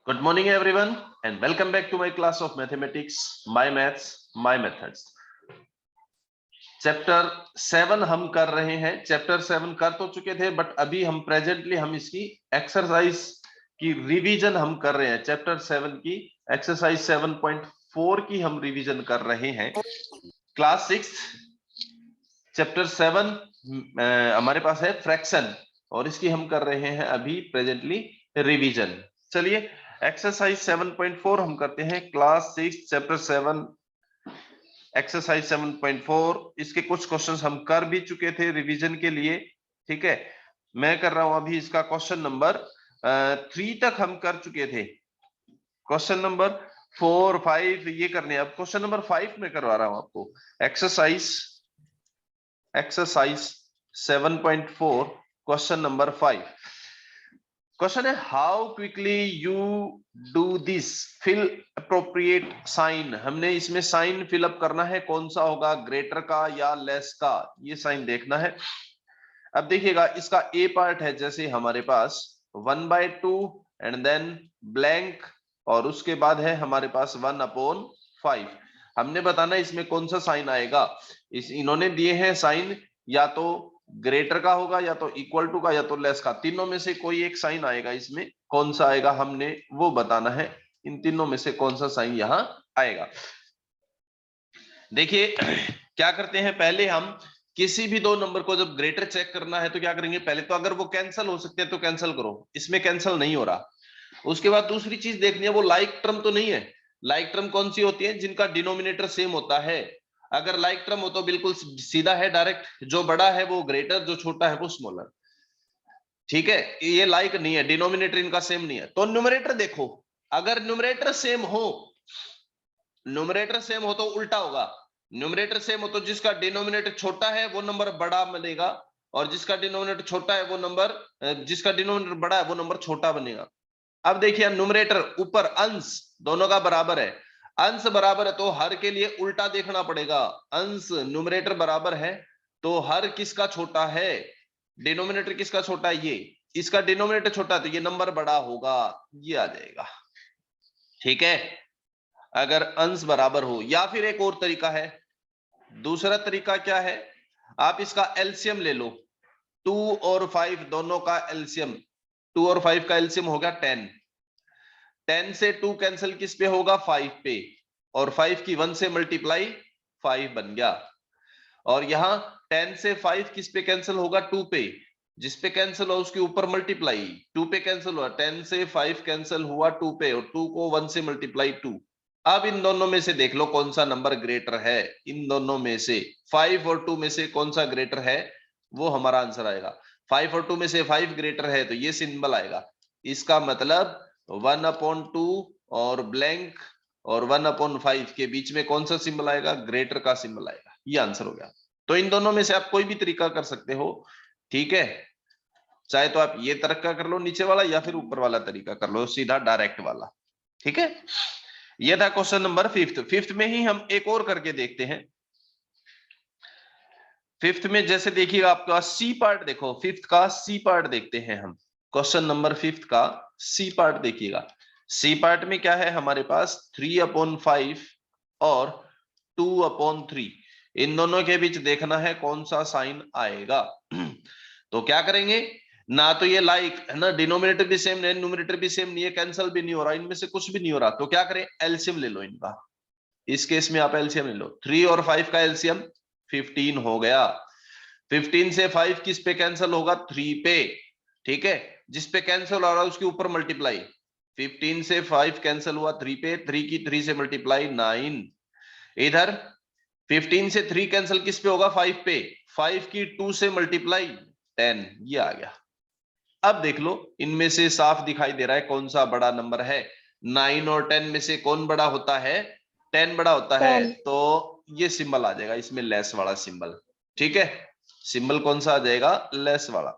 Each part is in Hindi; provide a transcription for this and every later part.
Good morning everyone and welcome back to my class of mathematics, my maths, my methods. Chapter 7 हम कर रहे हैं। चैप्टर 7 कर तो चुके थे बट अभी हम प्रेजेंटली हम इसकी एक्सरसाइज की रिवीजन हम कर रहे हैं। चैप्टर 7 की एक्सरसाइज 7.4 की हम रिवीजन कर रहे हैं। क्लास 6 चैप्टर 7 हमारे पास है फ्रैक्शन और इसकी हम कर रहे हैं अभी प्रेजेंटली रिवीजन। चलिए एक्सरसाइज 7.4 हम करते हैं। क्लास 6 चैप्टर 7 एक्सरसाइज 7.4 इसके कुछ क्वेश्चंस हम कर भी चुके थे रिवीजन के लिए। ठीक है, मैं कर रहा हूं अभी इसका क्वेश्चन नंबर 3 तक हम कर चुके थे। क्वेश्चन नंबर 4, 5 ये करने, अब क्वेश्चन नंबर 5 में करवा रहा हूं आपको। Exercise 7.4 question number 5। क्वेश्चन है how quickly you do this, fill appropriate sign. हमने इसमें साइन फिलअप करना है, कौन सा होगा, ग्रेटर का या लेस का, ये साइन देखना है। अब देखिएगा इसका ए पार्ट है, जैसे हमारे पास 1/2 एंड देन ब्लैंक और उसके बाद है हमारे पास 1/5। हमने बताना इसमें कौन सा साइन आएगा। इन्होंने दिए हैं साइन, या तो ग्रेटर का होगा या तो इक्वल टू का या तो लेस का, तीनों में से कोई एक साइन आएगा। इसमें कौन सा आएगा हमने वो बताना है। इन तीनों में से कौन सा साइन यहां आएगा। देखिए क्या करते हैं, पहले हम किसी भी दो नंबर को जब ग्रेटर चेक करना है तो क्या करेंगे, पहले तो अगर वो कैंसिल हो सकते हैं तो कैंसिल करो, इसमें कैंसिल नहीं हो रहा। उसके बाद दूसरी चीज देखनी है वो लाइक टर्म तो नहीं है। लाइक टर्म कौन सी होती है, जिनका डिनोमिनेटर सेम होता है। अगर लाइक टर्म हो तो बिल्कुल सीधा है, डायरेक्ट, जो बड़ा है वो ग्रेटर, जो छोटा है वो स्मॉलर। ठीक है, ये लाइक नहीं है, डिनोमिनेटर इनका सेम नहीं है। तो न्यूमरेटर देखो, अगर न्यूमरेटर सेम हो, न्यूमरेटर सेम हो तो उल्टा होगा। न्यूमरेटर सेम हो तो जिसका डिनोमिनेटर छोटा है वो नंबर बड़ा बनेगा, और जिसका डिनोमिनेटर छोटा है वो नंबर, जिसका डिनोमिनेटर बड़ा है वो नंबर छोटा बनेगा। अब देखिए न्यूमरेटर ऊपर अंश दोनों का बराबर है, अंश बराबर है तो हर के लिए उल्टा देखना पड़ेगा। अंश न्यूमरेटर बराबर है तो हर किसका छोटा है, डिनोमिनेटर किसका छोटा है, ये इसका डिनोमिनेटर छोटा है तो ये नंबर बड़ा होगा, ये आ जाएगा। ठीक है, अगर अंश बराबर हो। या फिर एक और तरीका है, दूसरा तरीका क्या है, आप इसका एलसीएम ले लो। 2 और 5 दोनों का एलसीएम, 2 और 5 का एलसीएम होगा 10। 10 से 2 कैंसिल किस पे होगा, 5 पे, और 5 की 1 से मल्टीप्लाई 5 बन गया। और यहां 10 से 5 किस पे कैंसिल होगा, 2 पे, जिस पे कैंसिल हो उसके ऊपर मल्टीप्लाई, 2 पे कैंसिल हुआ, 10 से 5 कैंसिल हुआ 2 पे, और 2 को 1 से मल्टीप्लाई 2। अब इन दोनों में से देख लो कौन सा नंबर ग्रेटर है। इन दोनों में से 5 और 2 में से कौन सा ग्रेटर है, वो हमारा आंसर आएगा। 5 और 2 में से 5 ग्रेटर है तो ये सिंबल आएगा। इसका मतलब 1/2 और ब्लैंक और 1/5 के बीच में कौन सा सिंबल आएगा, ग्रेटर का सिंबल आएगा। ये आंसर हो गया। तो इन दोनों में से आप कोई भी तरीका कर सकते हो। ठीक है, चाहे तो आप ये तरीका कर लो नीचे वाला, या फिर ऊपर वाला तरीका कर लो, सीधा डायरेक्ट वाला। ठीक है, ये था क्वेश्चन नंबर 5। 5 में ही हम एक और करके देखते हैं। 5 में जैसे देखिएगा आपका सी पार्ट देखो, 5 का सी पार्ट देखते हैं हम। क्वेश्चन नंबर 5 का सी पार्ट देखिएगा। सी पार्ट में क्या है हमारे पास, 3/5 और 2/3। इन दोनों के बीच देखना है कौन सा साइन आएगा। तो क्या करेंगे, ना तो ये लाइक है ना, डिनोमिनेटर भी सेम नहीं, न्यूमरेटर भी सेम नहीं है, कैंसिल भी नहीं हो रहा, इनमें से कुछ भी नहीं हो रहा। तो क्या करें, एलसीएम ले लो इनका। इस केस में आप एलसीएम ले लो। 3 और 5 का एलसीएम 15 हो गया। 15 से 5 किस पे कैंसिल होगा, 3 पे। ठीक है, जिस पे कैंसिल हो रहा है उसके ऊपर मल्टीप्लाई। 15 से 5 कैंसिल हुआ 3 पे, 3 की 3 से मल्टीप्लाई 9। इधर 15 से 3 कैंसिल किस पे होगा, 5 पे, 5 की 2 से मल्टीप्लाई 10। ये आ गया। अब देख लो इनमें से साफ दिखाई दे रहा है कौन सा बड़ा नंबर है। 9 और 10 में से कौन बड़ा होता है, 10 बड़ा होता है। तो ये सिंबल आ जाएगा इसमें, लेस वाला सिंबल। ठीक है, सिंबल कौन सा आ जाएगा, लेस वाला,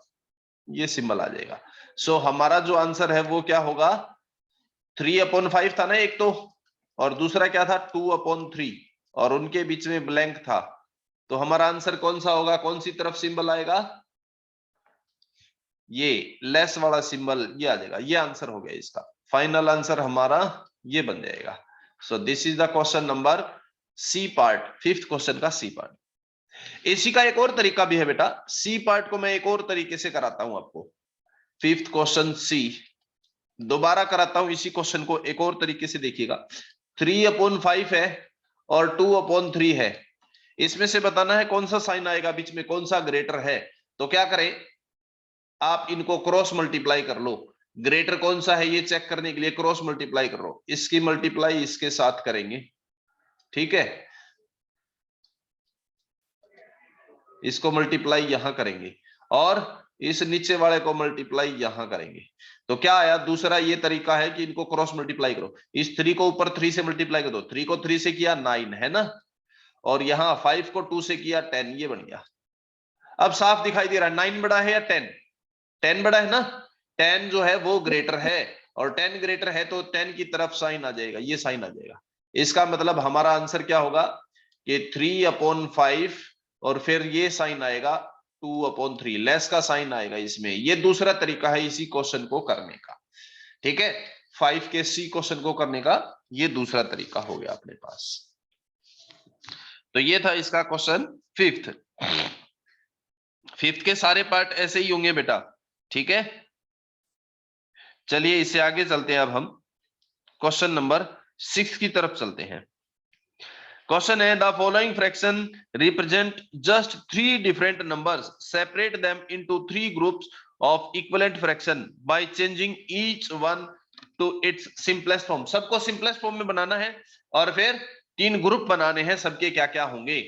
ये सिंबल आ जाएगा। सो हमारा जो आंसर है वो क्या होगा, 3/5 था ना एक तो, और दूसरा क्या था 2/3, और उनके बीच में ब्लैंक था। तो हमारा आंसर कौन सा होगा, कौन सी तरफ सिंबल आएगा, ये लेस वाला सिंबल, ये आ जाएगा। ये आंसर हो गया इसका फाइनल आंसर हमारा ये बन जाएगा। So this is the question number C part, 5th question का सी पार्ट। इसी का एक और तरीका भी है बेटा, सी पार्ट को मैं एक और तरीके से कराता हूं आपको। 5th क्वेश्चन सी दोबारा कराता हूं इसी क्वेश्चन को एक और तरीके से, देखिएगा 3/5 है और 2/3 है, इसमें से बताना है कौन सा साइन आएगा बीच में, कौन सा ग्रेटर है। तो क्या करें, आप इनको क्रॉस मल्टीप्लाई कर लो, ग्रेटर कौन सा है ये चेक करने के लिए क्रॉस मल्टीप्लाई कर लो, इसकी मल्टीप्लाई इसके साथ करेंगे, ठीक है, इसको मल्टीप्लाई यहां करेंगे और इस नीचे वाले को मल्टीप्लाई यहां करेंगे। तो क्या आया, दूसरा ये तरीका है कि इनको क्रॉस मल्टीप्लाई करो, इस 3 को ऊपर 3 से मल्टीप्लाई कर दो, 3 को 3 से किया 9 है ना, और यहां 5 को 2 से किया 10, ये बन गया। अब साफ दिखाई दे रहा है 9 बड़ा है या 10, 10 बड़ा है ना, 10 जो है वो ग्रेटर है, और 10 ग्रेटर है तो 10 की तरफ साइन आ जाएगा, ये साइन आ जाएगा। इसका मतलब हमारा आंसर क्या होगा कि 3/5 और फिर ये साइन आएगा 2/3, लेस का साइन आएगा इसमें। ये दूसरा तरीका है इसी क्वेश्चन को करने का, ठीक है, 5 के सी क्वेश्चन को करने का ये दूसरा तरीका हो गया अपने पास। तो ये था इसका क्वेश्चन 5th के सारे पार्ट ऐसे ही होंगे बेटा, ठीक है। चलिए इससे आगे चलते हैं, अब हम क्वेश्चन नंबर 6 की तरफ चलते हैं। क्वेश्चन है the following fraction represent just 3 different numbers, separate them into 3 groups of equivalent fraction by changing each one two it's simplest form. सबको सिंपलेस्ट फॉर्म में बनाना है और फिर 3 ग्रुप बनाने हैं, सबके क्या क्या होंगे,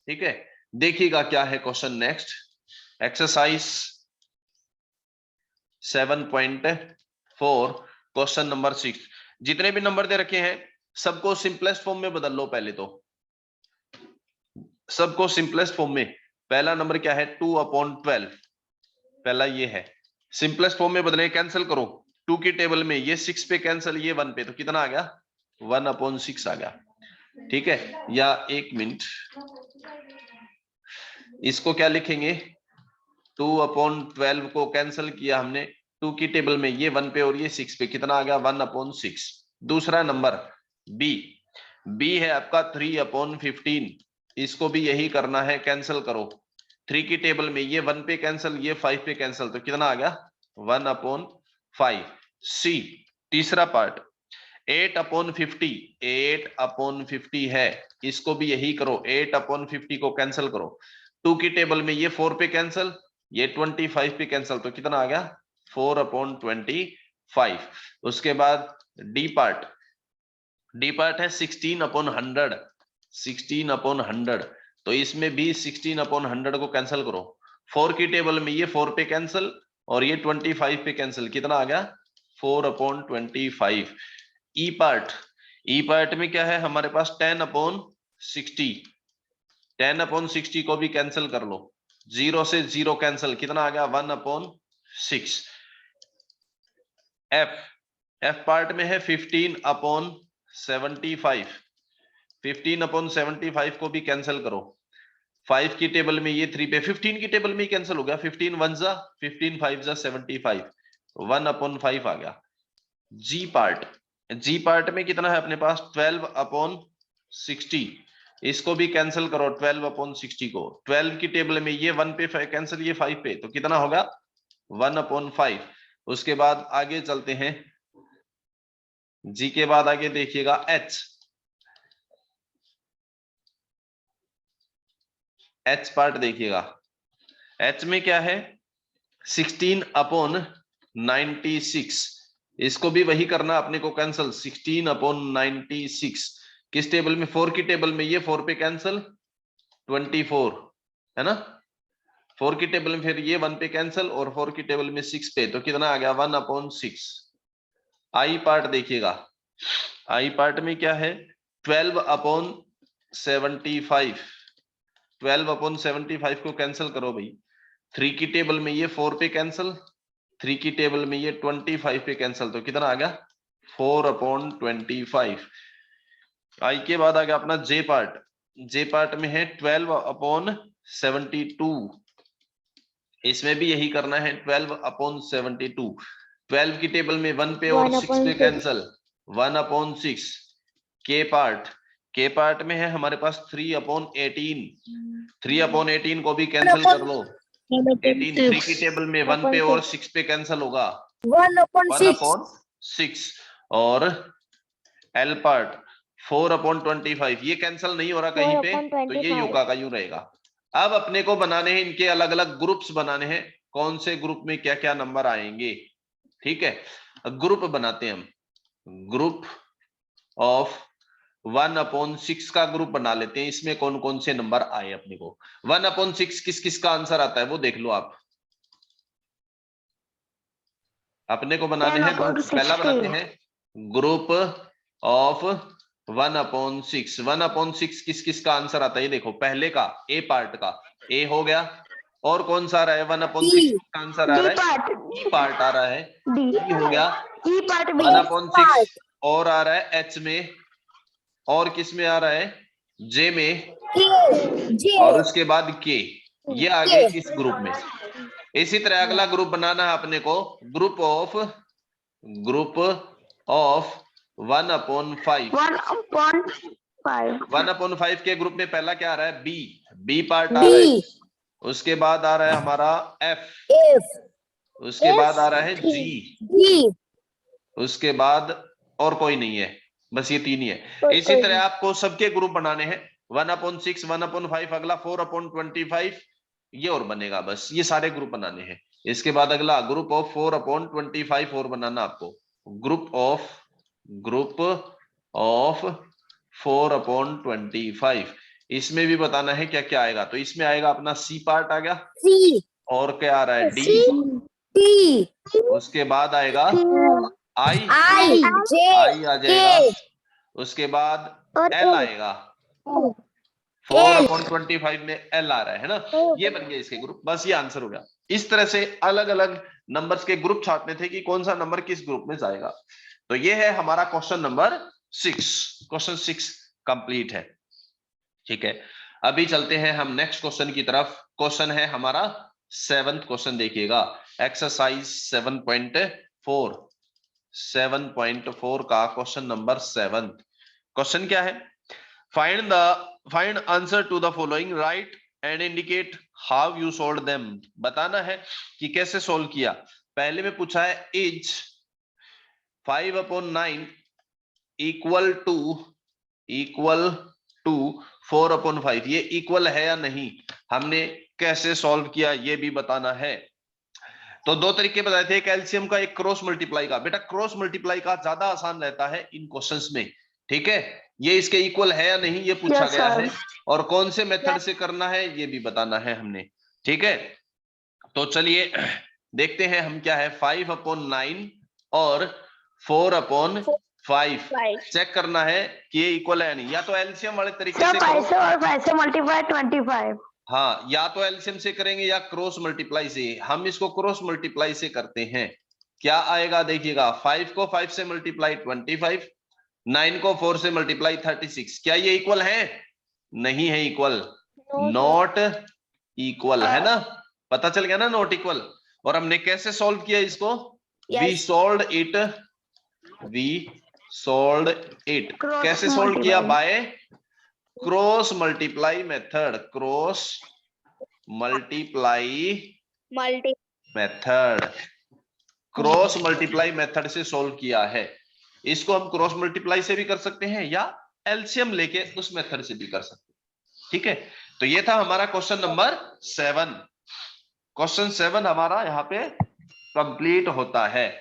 ठीक है। देखिएगा क्या है question next, exercise 7.4 question number 6। जितने भी नंबर दे रखे हैं सबको सिंपलेस्ट फॉर्म में बदल लो पहले, तो सबको सिंपलेस्ट फॉर्म में। पहला नंबर क्या है 2/12, पहला ये है, सिंपलेस्ट फॉर्म में बदले, कैंसिल करो 2 की टेबल में, ये 6 पे कैंसिल, ये 1 पे, तो कितना आ गया 1/6 आ गया, ठीक है। या एक मिनट, इसको क्या लिखेंगे, 2/12 को कैंसिल किया हमने 2 की टेबल में, ये 1 पे और ये 6 पे, कितना आ गया 1/6। दूसरा नंबर बी है आपका 3/15, इसको भी यही करना है, कैंसिल करो 3 की टेबल में, ये 1 पे कैंसिल, ये 5 पे कैंसिल, तो कितना आ गया 1/5। सी तीसरा पार्ट 8/50 है, इसको भी यही करो, 8/50 को कैंसिल करो 2 की टेबल में, ये 4 पे कैंसिल, ये 25 पे कैंसिल, तो कितना आ गया 4/25। उसके बाद डी पार्ट है 16/100, 16/100, तो इसमें भी 16/100 को कैंसिल करो, 4 की टेबल में ये 4 पे कैंसिल और ये 25 पे कैंसिल, कितना आ गया 4/25। ई पार्ट में क्या है हमारे पास 10/60, 10/60 को भी कैंसिल कर लो, 0 से 0 कैंसिल, कितना आ गया 1/6। एफ पार्ट में है 15/75, 15/75 को भी कैंसिल करो, 5 की टेबल में ये 3 पे, 15 की टेबल में ही कैंसिल हो गया, 15 1 जा 15 5 जा 75, 1/5 आ गया। जी पार्ट में कितना है अपने पास 12/60, इसको भी कैंसिल करो 12/60 को, 12 की टेबल में ये 1 पे कैंसिल, ये 5 पे, तो कितना होगा 1/5। उसके बाद आगे चलते हैं, जी के बाद आगे देखिएगा एच पार्ट देखिएगा, एच में क्या है 16/96, इसको भी वही करना अपने को कैंसिल, 16/96 किस टेबल में 4 की टेबल में, ये 4 पे कैंसिल 24 है ना, 4 की टेबल में फिर ये 1 पे कैंसिल और 4 की टेबल में 6 पे, तो कितना आ गया 1/6। आई पार्ट देखिएगा, आई पार्ट में क्या है 12/75, 12/75 को कैंसिल करो भाई, 3 की टेबल में ये 4 पे कैंसिल, 3 की टेबल में ये 25 पे कैंसिल, तो कितना आ गया 4/25। आई के बाद आ गया अपना जे पार्ट में है 12/72, इसमें भी यही करना है 12/72, 12 की टेबल में 1 पे और 6 पे कैंसल, 1/6। के पार्ट में है हमारे पास 3/18, 3/18 को भी कैंसिल कर लो। 18 3 की टेबल में 1 पे और 6 पे कैंसिल होगा, 1/6। और एल पार्ट 4/25, ये कैंसिल नहीं हो रहा कहीं पे, तो ये यूं का यूं रहेगा। अब अपने को बनाने हैं इनके अलग अलग ग्रुप्स बनाने हैं, कौन से ग्रुप में क्या क्या नंबर आएंगे। ठीक है, ग्रुप बनाते हैं हम, ग्रुप ऑफ 1/6 का ग्रुप बना लेते हैं। इसमें कौन कौन से नंबर आए अपने को, 1/6 किस किस का आंसर आता है वो देख लो आप। अपने को बनाने हैं ग्रुप, पहला बनाते हैं ग्रुप ऑफ 1/6। 1/6 किस किस का आंसर आता है ये देखो, पहले का ए पार्ट का ए हो गया, और कौन सा आ रहा है 1/6 का आंसर आ रहा है, ई पार्ट आ रहा है, ई हो गया 1/6, और आ रहा है एच में, और किस में आ रहा है, जे में, और उसके बाद के, ये आ गए इस ग्रुप में। इसी तरह अगला ग्रुप बनाना है अपने को, ग्रुप ऑफ 1/5। 1/5 के ग्रुप में पहला क्या आ रहा है, बी पार्ट आ रहा है, उसके बाद आ रहा है हमारा एफ, उसके बाद आ रहा है जी, उसके बाद और कोई नहीं है, बस ये तीन ही है। इसी तरह आपको सबके ग्रुप बनाने हैं, 1/6, 1/5, अगला 4/25, ये और बनेगा, बस ये सारे ग्रुप बनाने हैं। इसके बाद अगला ग्रुप ऑफ 4/25 और बनाना आपको, ग्रुप ऑफ 4/25, इसमें भी बताना है क्या क्या आएगा। तो इसमें आएगा अपना सी पार्ट आ गया, और क्या आ रहा है, डी, उसके बाद आएगा आई आ जाएगा, उसके बाद एल आएगा, 4/25 में एल आ रहा है ना, ये बन गया इसके ग्रुप, बस ये आंसर हो गया। इस तरह से अलग अलग नंबर्स के ग्रुप छांटने थे कि कौन सा नंबर किस ग्रुप में जाएगा। तो ये है हमारा क्वेश्चन नंबर 6, क्वेश्चन 6 कंप्लीट है। ठीक है, अभी चलते हैं हम नेक्स्ट क्वेश्चन की तरफ। क्वेश्चन है हमारा 7th क्वेश्चन, देखिएगा एक्सरसाइज 7.4, 7.4 का क्वेश्चन नंबर 7। क्वेश्चन क्या है, find answer to the following, write and indicate how you solve them. बताना है कि कैसे सोल्व किया। पहले में पूछा है इज 5/9 इक्वल टू 4/5, ये इक्वल है या नहीं, हमने कैसे सॉल्व किया ये भी बताना है। तो दो तरीके बताए थे, एक एलसीएम का, एक क्रॉस मल्टीप्लाई का। बेटा क्रॉस मल्टीप्लाई का ज्यादा आसान रहता है इन क्वेश्चंस में। ठीक है, ये इसके इक्वल है या नहीं ये पूछा गया है, और कौन से मेथड से करना है ये भी बताना है हमने। ठीक है, तो चलिए देखते हैं हम क्या है, 5/9 और 4/5 चेक करना है कि ये इक्वल है या नहीं। या तो एलसीएम वाले तरीके से करो, 5 से मल्टीप्लाई 25। हाँ, या तो एलसीएम से करेंगे या क्रॉस मल्टीप्लाई से। हम इसको क्रॉस मल्टीप्लाई से करते हैं। क्या आएगा देखिएगा, 5 को 5 से मल्टीप्लाई 25, 9 को 4 से मल्टीप्लाई 36। क्या ये इक्वल है? नहीं है इक्वल, नॉट इक्वल है ना, पता चल गया ना, नॉट इक्वल। और हमने कैसे सॉल्व किया इसको, वी सॉल्व इट। कैसे सॉल्व किया, by cross multiply method, cross multiply method, cross multiply method से सॉल्व किया है। इसको हम क्रॉस मल्टीप्लाई से भी कर सकते हैं या एलसीएम लेके उस मेथड से भी कर सकते हैं। ठीक है, तो ये था हमारा क्वेश्चन नंबर 7। क्वेश्चन 7 हमारा यहाँ पे कंप्लीट होता है।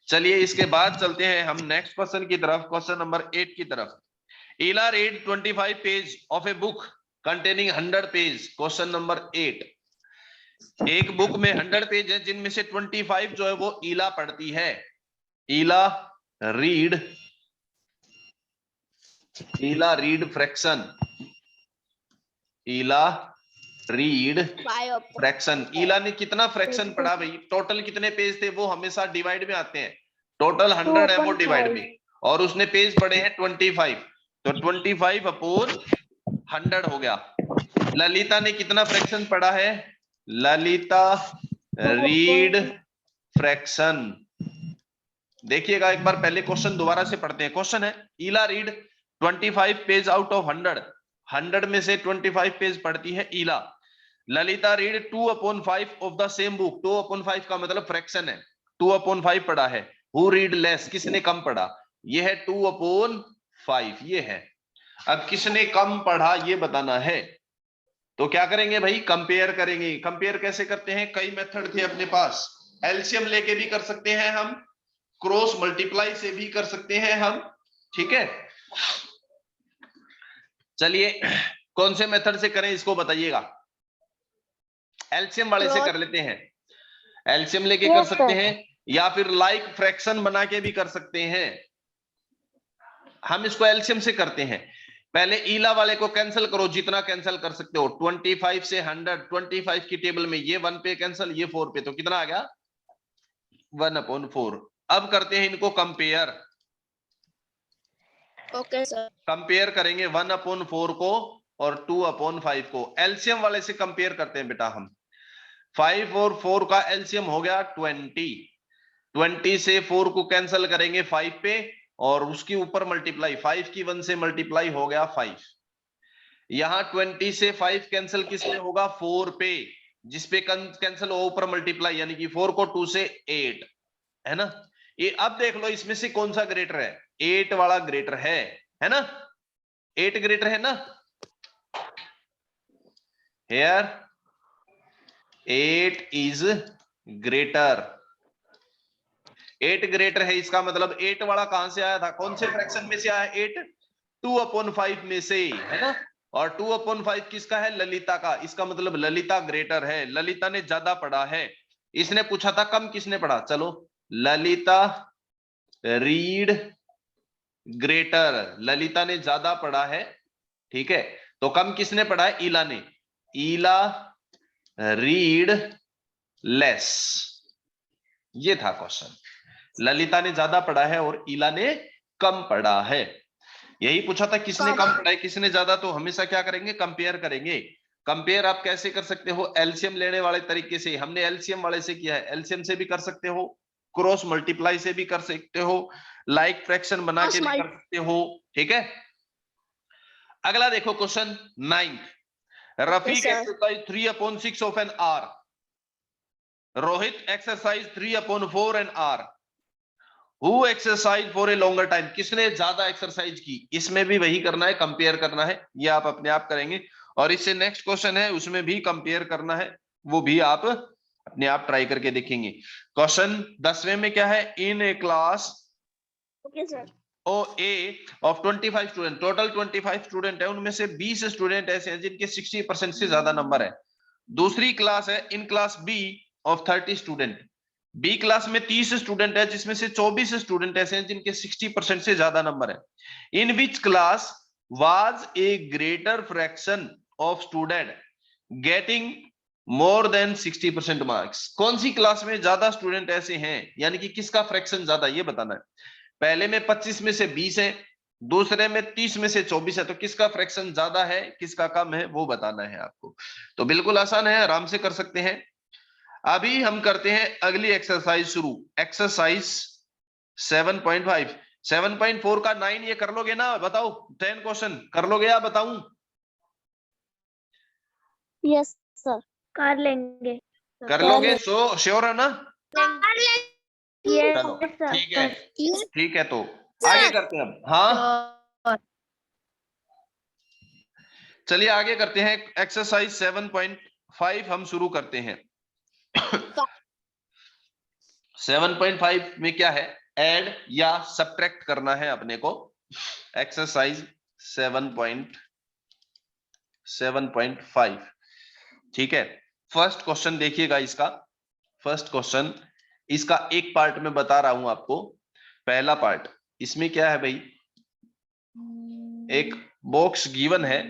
चलिए इसके बाद चलते हैं हम नेक्स्ट क्वेश्चन की तरफ, क्वेश्चन नंबर 8 की तरफ। Ela read 25 page of a book containing 100 page. Question number 8, एक बुक में 100 पेज है जिनमें से 25 जो है वो ईला पढ़ती है। ईला रीड फ्रैक्शन, ईला रीड फ्रैक्शन। ईला ने कितना फ्रैक्शन पढ़ा भाई, टोटल कितने पेज थे वो हमेशा डिवाइड में आते हैं, टोटल 100 है वो डिवाइड में, और उसने पेज पढ़े हैं 25, तो 25/100 हो गया। ललिता ने कितना फ्रैक्शन पढ़ा है, ललिता रीड फ्रैक्शन। देखिएगा एक बार पहले क्वेश्चन दोबारा से पढ़ते हैं। क्वेश्चन है Ila read 25 page out of 100, 100 में से 25 पेज पढ़ती है Ila. Lalita read 2/5 of the same book, 2/5 का मतलब फ्रैक्शन है, 2/5 पढ़ा है। हु रीड लेस, किसने कम पढ़ा, ये है 2/5, ये है। अब किसने कम पढ़ा ये बताना है, तो क्या करेंगे भाई, कंपेयर करेंगे। कंपेयर कैसे करते हैं, कई मेथड थे अपने पास, एलसीएम लेके भी कर सकते हैं हम, क्रॉस मल्टीप्लाई से भी कर सकते हैं हम, ठीक है। चलिए कौन से मेथड से करें इसको बताइएगा। एलसीएम वाले से कर लेते हैं, एलसीएम लेके कर सकते हैं, या फिर लाइक फ्रैक्शन बना के भी कर सकते हैं। हम इसको एलसीएम से करते हैं। पहले ईला वाले को कैंसिल करो, जितना कैंसिल कर सकते हो। 25 से 100, 25 की टेबल में ये 1 पे कैंसिल, ये 4 पे, तो कितना आ गया 1/4। अब करते हैं इनको कंपेयर। Okay sir. कंपेयर करेंगे 1/4 को और 2/5 को। एलसीएम वाले से कंपेयर करते हैं बेटा हम। 5 और 4 का एलसीएम हो गया 20, 20 से 4 को कैंसिल करेंगे 5 पे, और उसके ऊपर मल्टीप्लाई, 5 की 1 से मल्टीप्लाई हो गया 5। यहां 20 से 5 कैंसिल किसमें होगा 4 पे, जिसपे कैंसिल हो ऊपर मल्टीप्लाई, यानी कि 4 को 2 से 8, है ना। ये अब देख लो इसमें से कौन सा ग्रेटर है, 8 वाला ग्रेटर है ना, 8 ग्रेटर है ना। हियर 8 इज ग्रेटर, 8 ग्रेटर है, इसका मतलब 8 वाला कहां से आया था, कौन से फ्रैक्शन में से आया 8, 2/5 में से, है ना। और 2/5 किसका है, ललिता का, इसका मतलब ललिता ग्रेटर है, ललिता ने ज्यादा पढ़ा है। इसने पूछा था कम किसने पढ़ा, चलो ललिता रीड ग्रेटर, ललिता ने ज्यादा पढ़ा है, ठीक है। तो कम किसने पढ़ा है, ईला ने, ईला रीड लेस, ये था क्वेश्चन। ललिता ने ज्यादा पढ़ा है और ईला ने कम पढ़ा है, यही पूछा था किसने कम पढ़ा है किसने ज्यादा। तो हमेशा क्या करेंगे, कंपेयर करेंगे। कंपेयर आप कैसे कर सकते हो, एलसीएम लेने वाले तरीके से, हमने एलसीएम वाले से किया है, एलसीएम से भी कर सकते हो, क्रॉस मल्टीप्लाई से भी कर सकते हो, लाइक फ्रैक्शन बना के भी कर सकते हो, ठीक है। अगला देखो question 9, Rafiq exercise 3/6 of an hour, Rohit exercise 3/4 an hour, who exercise for a longer time, किसने ज्यादा एक्सरसाइज की। इसमें भी वही करना है, कंपेयर करना है, ये आप अपने आप करेंगे। और इससे नेक्स्ट क्वेश्चन है उसमें भी कंपेयर करना है, वो भी आप अपने आप ट्राई करके देखेंगे। क्वेश्चन 10वें में क्या है, in A class okay sir. ओ ए ऑफ 25 स्टूडेंट, टोटल 25 स्टूडेंट है, उनमें से 20 स्टूडेंट ऐसे हैं जिनके 60% से ज्यादा नंबर है। दूसरी क्लास है in class B of 30 student, B class में 30 स्टूडेंट है जिसमें से 24 स्टूडेंट ऐसे हैं जिनके 60% से ज्यादा नंबर है। In which class was a greater fraction of student getting more than 60% marks, कौन सी क्लास में ज्यादा स्टूडेंट ऐसे हैं, यानी कि किसका फ्रैक्शन ज्यादा, ये बताना है। पहले में 25 में से 20 है, दूसरे में 30 में से 24 है, तो किसका फ्रैक्शन ज्यादा है किसका कम है वो बताना है आपको। तो बिल्कुल आसान है, आराम से कर सकते हैं। अभी हम करते हैं अगली एक्सरसाइज शुरू, एक्सरसाइज 7.5, 7.4 का 9 ये कर लोगे ना, बताओ 10 क्वेश्चन कर लोगे या बताऊं। यस सर, कर लेंगे। कर लोगे, सो श्योर है ना, कर लेंगे। चलो ठीक है, ठीक है, तो आगे करते हैं अब। हाँ चलिए आगे करते हैं, एक्सरसाइज 7.5 हम शुरू करते हैं। 7.5 में क्या है, ऐड या सब्ट्रैक्ट करना है अपने को। एक्सरसाइज 7.5, ठीक है। फर्स्ट क्वेश्चन देखिएगा इसका, फर्स्ट क्वेश्चन इसका एक पार्ट में बता रहा हूं आपको। पहला पार्ट इसमें क्या है भाई, एक बॉक्स गिवन है,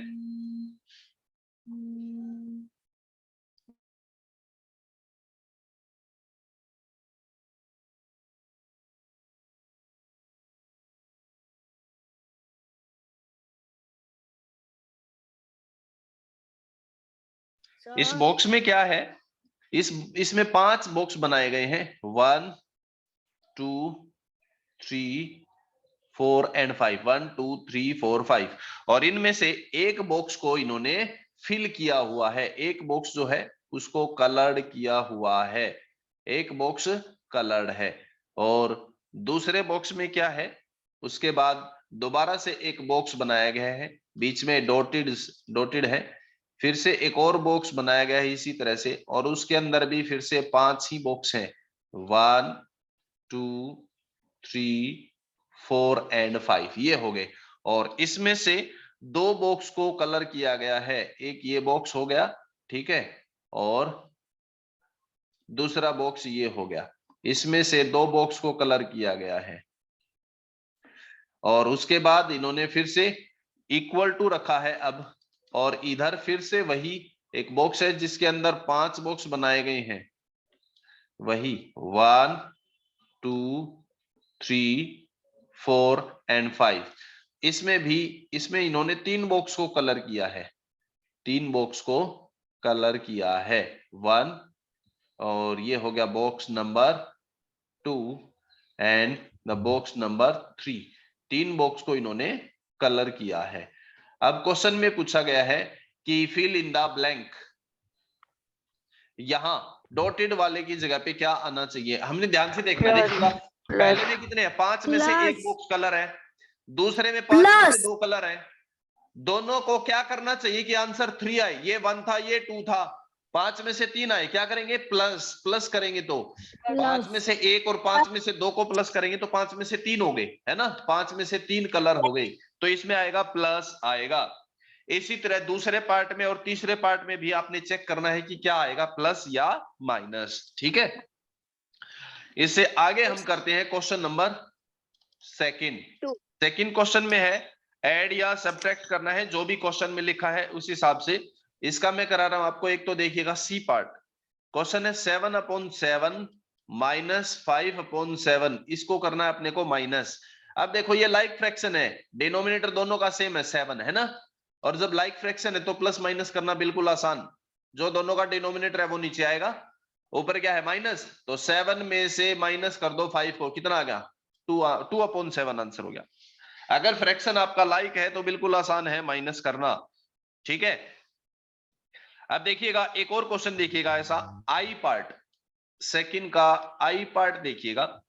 इस बॉक्स में क्या है, इसमें 5 बॉक्स बनाए गए हैं, 1 2 3 4 एंड 5, 1 2 3 4 5, और इनमें से एक बॉक्स को इन्होंने फिल किया हुआ है, एक बॉक्स जो है उसको कलर्ड किया हुआ है, एक बॉक्स कलर्ड है, और दूसरे बॉक्स में क्या है, उसके बाद दोबारा से एक बॉक्स बनाया गया है, बीच में डॉटेड है, फिर से एक और बॉक्स बनाया गया है इसी तरह से, और उसके अंदर भी फिर से 5 ही बॉक्स हैं, 1 2 3 4 एंड 5, ये हो गए। और इसमें से 2 बॉक्स को कलर किया गया है, एक ये बॉक्स हो गया, ठीक है, और दूसरा बॉक्स ये हो गया, इसमें से 2 बॉक्स को कलर किया गया है, और उसके बाद इन्होंने फिर से इक्वल टू रखा है अब, और इधर फिर से वही एक बॉक्स है जिसके अंदर 5 बॉक्स बनाए गए हैं, वही 1 2 3 4 एंड 5, इसमें इन्होंने 3 बॉक्स को कलर किया है, 3 बॉक्स को कलर किया है, 1, और ये हो गया box number 2 and the box number 3, 3 box को इन्होंने कलर किया है। अब क्वेश्चन में पूछा गया है कि फिल इन द ब्लैंक, यहां डॉटेड वाले की जगह पे क्या आना चाहिए, हमने ध्यान से देखना, देखिएगा पहले में कितने हैं, 5 में से एक बॉक्स कलर है, दूसरे में 5 में से 2 कलर है, दोनों को क्या करना चाहिए कि आंसर 3 आए, ये 1 था ये 2 था, 5 में से 3 आए, क्या करेंगे, प्लस करेंगे, तो 5 में से 1 और 5 में से 2 को प्लस करेंगे तो 5 में से 3 हो गए, है ना, 5 में से 3 कलर हो गए, तो इसमें आएगा प्लस आएगा। इसी तरह दूसरे पार्ट में और तीसरे पार्ट में भी आपने चेक करना है कि क्या आएगा, प्लस या माइनस, ठीक है। इससे आगे हम करते हैं क्वेश्चन नंबर सेकंड क्वेश्चन में है ऐड या सब्ट्रैक्ट करना है, जो भी क्वेश्चन में लिखा है उस हिसाब से इसका मैं करा रहा हूं आपको। एक तो देखिएगा सी पार्ट, क्वेश्चन है 7/7 -5/7, इसको करना है अपने को माइनस। अब देखो ये लाइक फ्रैक्शन है, डिनोमिनेटर दोनों का सेम है 7, है ना, और जब लाइक फ्रैक्शन है तो प्लस माइनस करना बिल्कुल आसान, जो दोनों का डिनोमिनेटर है वो नीचे आएगा, ऊपर क्या है माइनस, तो 7 में से माइनस कर दो 5 को, कितना आ गया 2/7 आंसर हो गया। अगर फ्रैक्शन आपका लाइक है तो बिल्कुल आसान है माइनस करना, ठीक है। अब देखिएगा एक और क्वेश्चन देखिएगा ऐसा, आई पार्ट, सेकंड का आई पार्ट देखिएगा,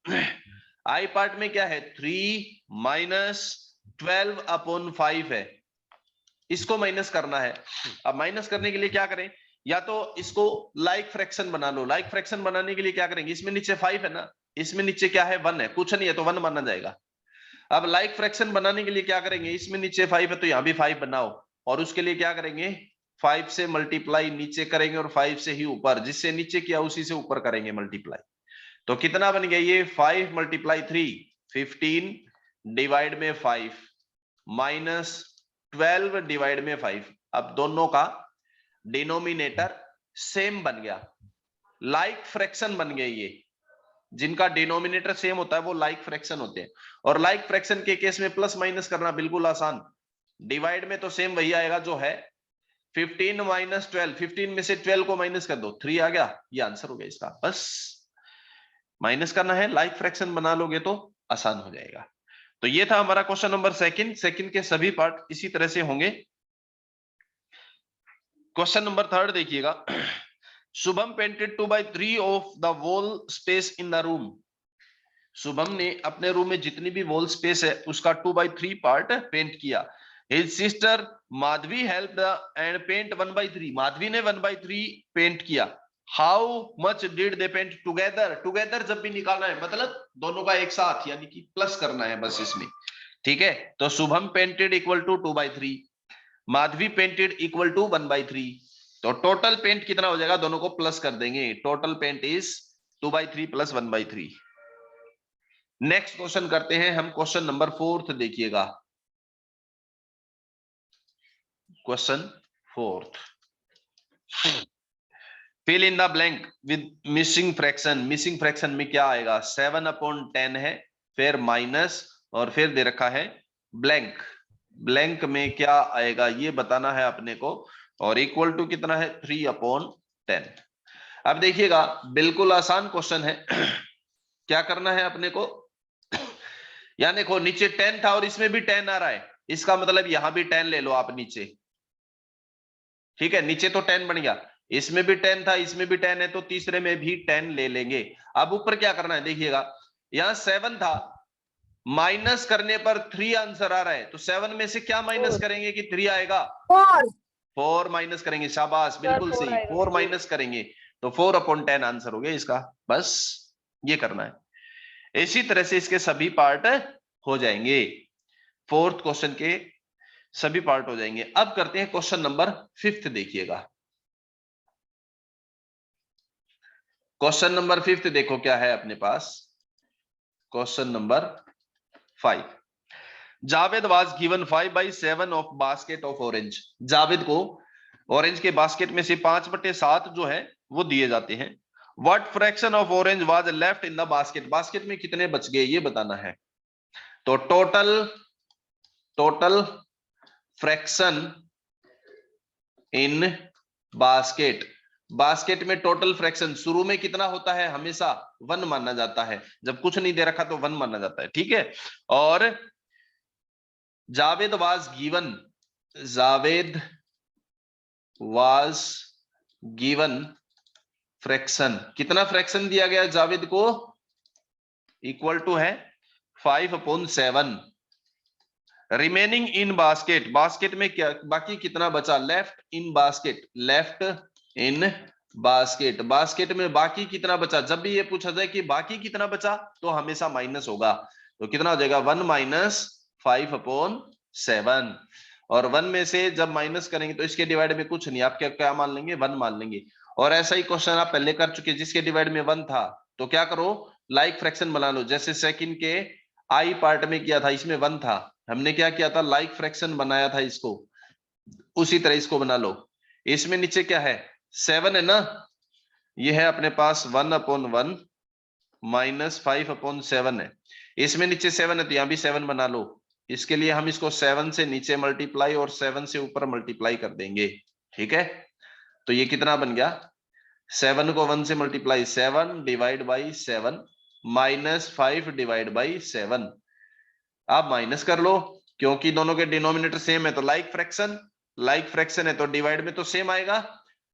आई पार्ट में क्या है 3 - 12/5 है, इसको माइनस करना है। अब माइनस करने के लिए क्या करें, या तो इसको लाइक फ्रैक्शन बना लो, लाइक फ्रैक्शन बनाने के लिए क्या करेंगे, इसमें नीचे 5 है ना, इसमें नीचे क्या है 1 है, कुछ नहीं है तो 1 माना जाएगा। अब लाइक फ्रैक्शन बनाने के लिए क्या करेंगे, इसमें नीचे 5 है तो यहां भी 5 बनाओ, और उसके लिए क्या करेंगे 5 से मल्टीप्लाई नीचे करेंगे और 5 से ही ऊपर, जिससे नीचे किया उसी से ऊपर करेंगे मल्टीप्लाई, तो कितना बन गया ये 5 × 3 15 डिवाइड में 5 -12 डिवाइड में 5। अब दोनों का डिनोमिनेटर सेम बन गया, लाइक फ्रैक्शन बन गए, ये जिनका डिनोमिनेटर सेम होता है वो लाइक फ्रैक्शन होते हैं, और लाइक फ्रैक्शन के केस में प्लस माइनस करना बिल्कुल आसान, डिवाइड में तो सेम वही आएगा जो है 15 - 12, 15 में से 12 को माइनस कर दो 3 आ गया, ये आंसर हो गया इसका, बस माइनस करना है, लाइक फ्रैक्शन बना लोगे तो आसान हो जाएगा। तो ये था हमारा क्वेश्चन नंबर सेकंड के सभी पार्ट इसी तरह से होंगे। क्वेश्चन नंबर 3 देखिएगा, Shubham painted 2/3 of the wall space in the room, Shubham ने अपने रूम में जितनी भी वॉल स्पेस है उसका 2/3 पार्ट पेंट किया। His sister Madhavi helped and paint 1/3, Madhavi ने 1/3 पेंट किया। How much did they paint together, together जब भी निकालना है मतलब दोनों का एक साथ, यानी कि प्लस करना है बस इसमें, ठीक है। तो Shubham painted equal to 2/3, Madhavi painted equal to 1/3, तो टोटल पेंट कितना हो जाएगा, दोनों को प्लस कर देंगे, total paint is 2/3 + 1/3। Next question करते हैं हम, क्वेश्चन नंबर 4 देखिएगा, question 4, fill in the blank with missing fraction, missing fraction में क्या आएगा 7/10 है, फिर माइनस और फिर दे रखा है ब्लैंक, ब्लैंक में क्या आएगा ये बताना है अपने को, और इक्वल टू कितना है 3/10। अब देखिएगा बिल्कुल आसान क्वेश्चन है। क्या करना है अपने को, यहाँ देखो नीचे 10 था और इसमें भी 10 आ रहा है, इसका मतलब यहां भी 10 ले लो आप नीचे। ठीक है, नीचे तो 10 बन गया, इसमें भी 10 था, इसमें भी 10 है, तो तीसरे में भी 10 ले लेंगे। अब ऊपर क्या करना है, देखिएगा यहाँ 7 था, माइनस करने पर 3 आंसर आ रहा है, तो 7 में से क्या माइनस करेंगे कि 3 आएगा? 4 माइनस करेंगे, शाबाश, बिल्कुल सही, 4 माइनस करेंगे तो 4/10 आंसर हो गया इसका। बस ये करना है, इसी तरह से इसके सभी पार्ट हो जाएंगे, फोर्थ क्वेश्चन के सभी पार्ट हो जाएंगे। अब करते हैं क्वेश्चन नंबर 5, देखिएगा क्वेश्चन नंबर 5 देखो क्या है अपने पास। Question number 5, Javed was given 5/7 of basket of orange. Javed को ऑरेंज के बास्केट में से 5/7 जो है वो दिए जाते हैं। What fraction of orange was left in the basket, basket में कितने बच गए ये बताना है। तो total fraction in basket, basket में टोटल फ्रैक्शन शुरू में कितना होता है, हमेशा 1 माना जाता है, जब कुछ नहीं दे रखा तो 1 माना जाता है। ठीक है, और जावेद वाज गिवन फ्रैक्शन, कितना फ्रैक्शन दिया गया जावेद को, इक्वल टू है 5/7। रिमेनिंग इन बास्केट, बास्केट में क्या बाकी कितना बचा, लेफ्ट इन बास्केट, बास्केट में बाकी कितना बचा। जब भी ये पूछा जाए कि बाकी कितना बचा तो हमेशा माइनस होगा, तो कितना हो जाएगा 1 - 5/7। और 1 में से जब माइनस करेंगे तो इसके डिवाइड में कुछ नहीं, आप क्या मान लेंगे, 1 मान लेंगे। और ऐसा ही क्वेश्चन आप पहले कर चुके, जिसके डिवाइड में 1 था तो क्या करो, लाइक फ्रैक्शन बना लो। जैसे सेकंड के आई पार्ट में किया था, इसमें 1 था, हमने क्या किया था, लाइक फ्रैक्शन बनाया था इसको, उसी तरह इसको बना लो। इसमें नीचे क्या है, 7 है ना, ये है अपने पास 1/1 - 5/7 है। इसमें नीचे 7 है तो यहां भी 7 बना लो। इसके लिए हम इसको 7 से नीचे मल्टीप्लाई और 7 से ऊपर मल्टीप्लाई कर देंगे। ठीक है, तो ये कितना बन गया, 7 को 1 से मल्टीप्लाई 7 डिवाइड बाई 7 -5/7। आप माइनस कर लो, क्योंकि दोनों के डिनोमिनेटर सेम है, तो लाइक फ्रैक्शन है तो डिवाइड में तो सेम आएगा,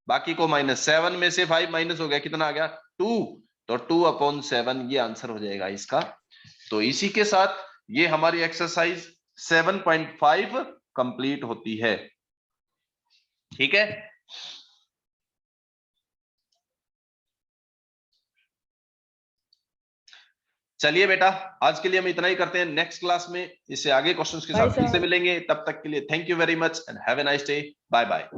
बाकी को -7 में से 5 माइनस हो गया, कितना आ गया 2, तो 2/7 ये आंसर हो जाएगा इसका। तो इसी के साथ ये हमारी एक्सरसाइज 7.5 कंप्लीट होती है। ठीक है, चलिए बेटा, आज के लिए हम इतना ही करते हैं। नेक्स्ट क्लास में इससे आगे क्वेश्चंस के साथ फिर से मिलेंगे, तब तक के लिए thank you very much and have a nice day, bye bye.